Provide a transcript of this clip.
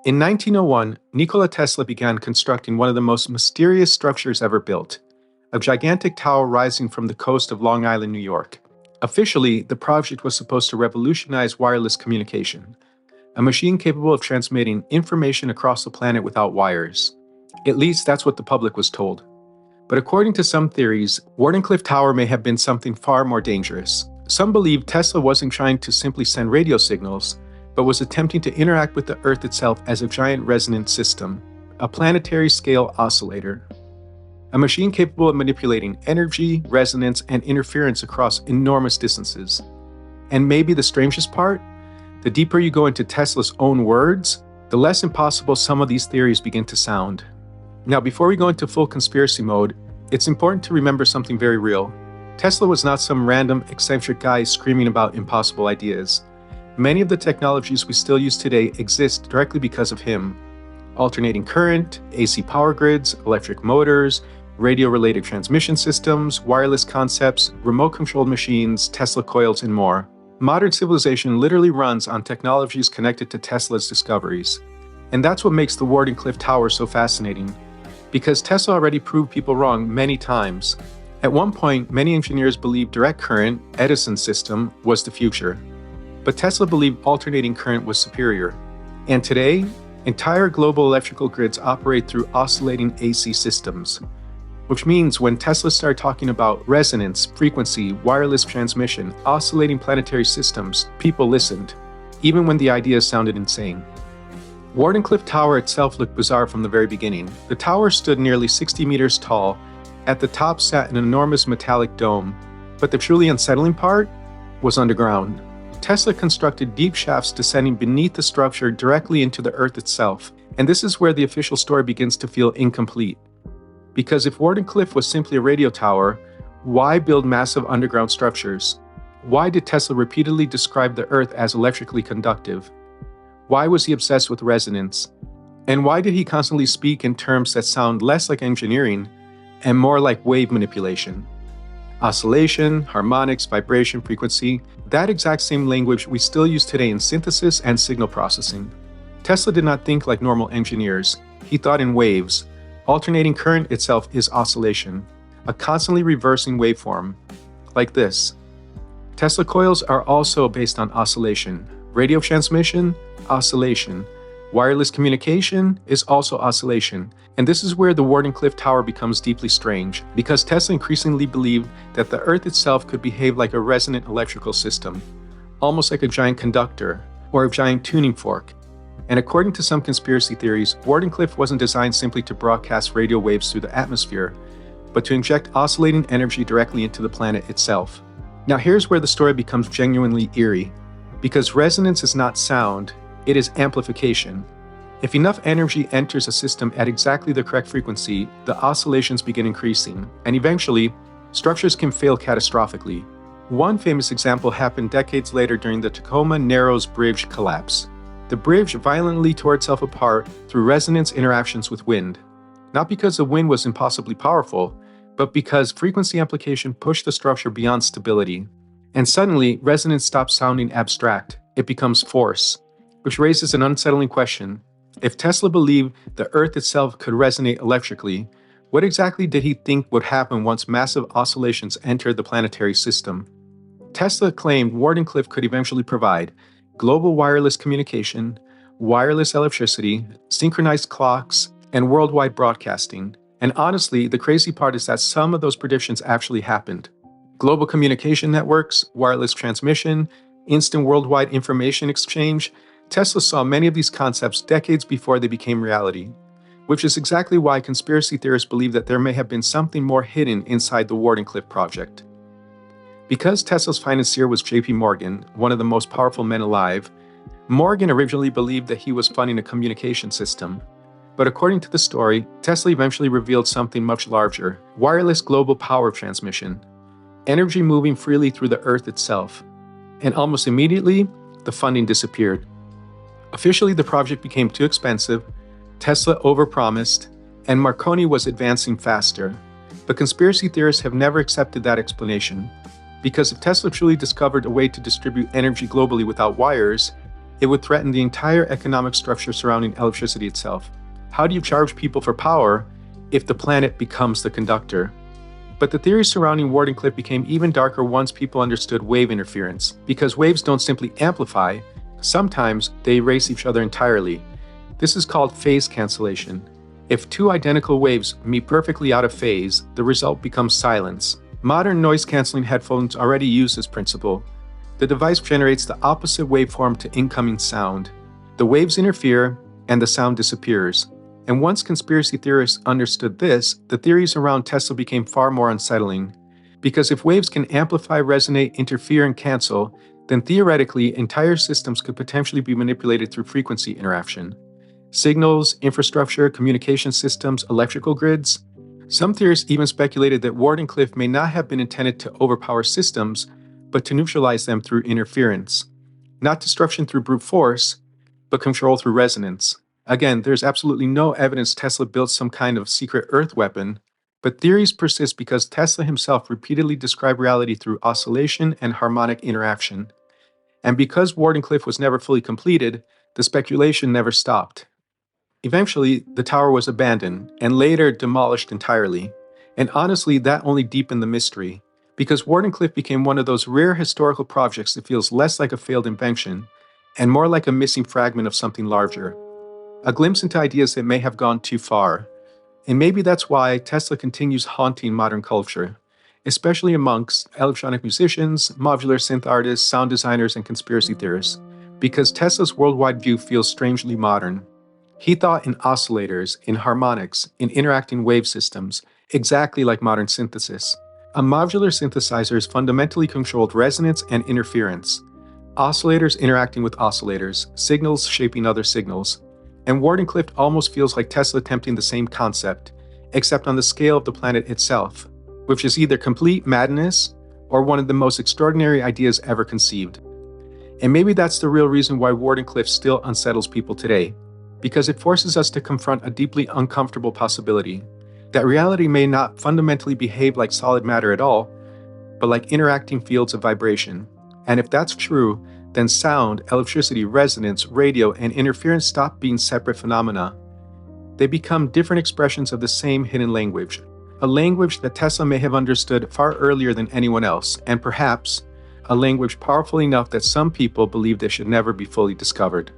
In 1901, Nikola Tesla began constructing one of the most mysterious structures ever built, a gigantic tower rising from the coast of Long Island, New York. Officially, the project was supposed to revolutionize wireless communication, a machine capable of transmitting information across the planet without wires. At least that's what the public was told. But according to some theories, Wardenclyffe Tower may have been something far more dangerous. Some believe Tesla wasn't trying to simply send radio signals, but was attempting to interact with the Earth itself as a giant resonance system, a planetary-scale oscillator. A machine capable of manipulating energy, resonance, and interference across enormous distances. And maybe the strangest part? The deeper you go into Tesla's own words, the less impossible some of these theories begin to sound. Now, before we go into full conspiracy mode, it's important to remember something very real. Tesla was not some random, eccentric guy screaming about impossible ideas. Many of the technologies we still use today exist directly because of him. Alternating current, AC power grids, electric motors, radio-related transmission systems, wireless concepts, remote-controlled machines, Tesla coils, and more. Modern civilization literally runs on technologies connected to Tesla's discoveries. And that's what makes the Wardenclyffe Tower so fascinating. Because Tesla already proved people wrong many times. At one point, many engineers believed direct current, Edison's system, was the future. But Tesla believed alternating current was superior. And today, entire global electrical grids operate through oscillating AC systems. Which means when Tesla started talking about resonance, frequency, wireless transmission, oscillating planetary systems, people listened, even when the ideas sounded insane. Wardenclyffe Tower itself looked bizarre from the very beginning. The tower stood nearly 60 meters tall. At the top sat an enormous metallic dome. But the truly unsettling part was underground. Tesla constructed deep shafts descending beneath the structure directly into the Earth itself. And this is where the official story begins to feel incomplete. Because if Wardenclyffe was simply a radio tower, why build massive underground structures? Why did Tesla repeatedly describe the Earth as electrically conductive? Why was he obsessed with resonance? And why did he constantly speak in terms that sound less like engineering and more like wave manipulation? Oscillation, harmonics, vibration, frequency, that exact same language we still use today in synthesis and signal processing. Tesla did not think like normal engineers. He thought in waves. Alternating current itself is oscillation, a constantly reversing waveform, like this. Tesla coils are also based on oscillation. Radio transmission, oscillation. Wireless communication is also oscillation. And this is where the Wardenclyffe Tower becomes deeply strange, because Tesla increasingly believed that the Earth itself could behave like a resonant electrical system, almost like a giant conductor or a giant tuning fork. And according to some conspiracy theories, Wardenclyffe wasn't designed simply to broadcast radio waves through the atmosphere, but to inject oscillating energy directly into the planet itself. Now here's where the story becomes genuinely eerie, because resonance is not sound, it is amplification. If enough energy enters a system at exactly the correct frequency, the oscillations begin increasing, and eventually, structures can fail catastrophically. One famous example happened decades later during the Tacoma Narrows Bridge collapse. The bridge violently tore itself apart through resonance interactions with wind. Not because the wind was impossibly powerful, but because frequency amplification pushed the structure beyond stability. And suddenly, resonance stops sounding abstract. It becomes force, which raises an unsettling question. If Tesla believed the Earth itself could resonate electrically, what exactly did he think would happen once massive oscillations entered the planetary system? Tesla claimed Wardenclyffe could eventually provide global wireless communication, wireless electricity, synchronized clocks, and worldwide broadcasting. And honestly, the crazy part is that some of those predictions actually happened. Global communication networks, wireless transmission, instant worldwide information exchange. Tesla saw many of these concepts decades before they became reality, which is exactly why conspiracy theorists believe that there may have been something more hidden inside the Wardenclyffe project. Because Tesla's financier was J.P. Morgan, one of the most powerful men alive, Morgan originally believed that he was funding a communication system. But according to the story, Tesla eventually revealed something much larger: wireless global power transmission, energy moving freely through the Earth itself. And almost immediately, the funding disappeared. Officially, the project became too expensive, Tesla overpromised, and Marconi was advancing faster. But conspiracy theorists have never accepted that explanation. Because if Tesla truly discovered a way to distribute energy globally without wires, It would threaten the entire economic structure surrounding electricity itself. How do you charge people for power if the planet becomes the conductor? But the theories surrounding Wardenclyffe became even darker once people understood wave interference, because waves don't simply amplify, sometimes they erase each other entirely. This is called phase cancellation. If two identical waves meet perfectly out of phase, the result becomes silence. Modern noise-canceling headphones already use this principle. The device generates the opposite waveform to incoming sound. The waves interfere, and the sound disappears. And once conspiracy theorists understood this, the theories around Tesla became far more unsettling. Because if waves can amplify, resonate, interfere, and cancel, then theoretically, entire systems could potentially be manipulated through frequency interaction. Signals, infrastructure, communication systems, electrical grids. Some theorists even speculated that Wardenclyffe may not have been intended to overpower systems, but to neutralize them through interference. Not destruction through brute force, but control through resonance. Again, there's absolutely no evidence Tesla built some kind of secret Earth weapon, but theories persist because Tesla himself repeatedly described reality through oscillation and harmonic interaction. And because Wardenclyffe was never fully completed, the speculation never stopped. Eventually, the tower was abandoned and later demolished entirely. And honestly, that only deepened the mystery, because Wardenclyffe became one of those rare historical projects that feels less like a failed invention and more like a missing fragment of something larger. A glimpse into ideas that may have gone too far. And maybe that's why Tesla continues haunting modern culture, especially amongst electronic musicians, modular synth artists, sound designers, and conspiracy theorists, because Tesla's worldwide view feels strangely modern. He thought in oscillators, in harmonics, in interacting wave systems, exactly like modern synthesis. A modular synthesizer is fundamentally controlled resonance and interference. Oscillators interacting with oscillators, signals shaping other signals. And Wardenclyffe almost feels like Tesla attempting the same concept, except on the scale of the planet itself, which is either complete madness or one of the most extraordinary ideas ever conceived. And maybe that's the real reason why Wardenclyffe still unsettles people today, because it forces us to confront a deeply uncomfortable possibility, that reality may not fundamentally behave like solid matter at all, but like interacting fields of vibration. And if that's true, then sound, electricity, resonance, radio, and interference stop being separate phenomena. They become different expressions of the same hidden language, a language that Tesla may have understood far earlier than anyone else, and perhaps a language powerful enough that some people believe they should never be fully discovered.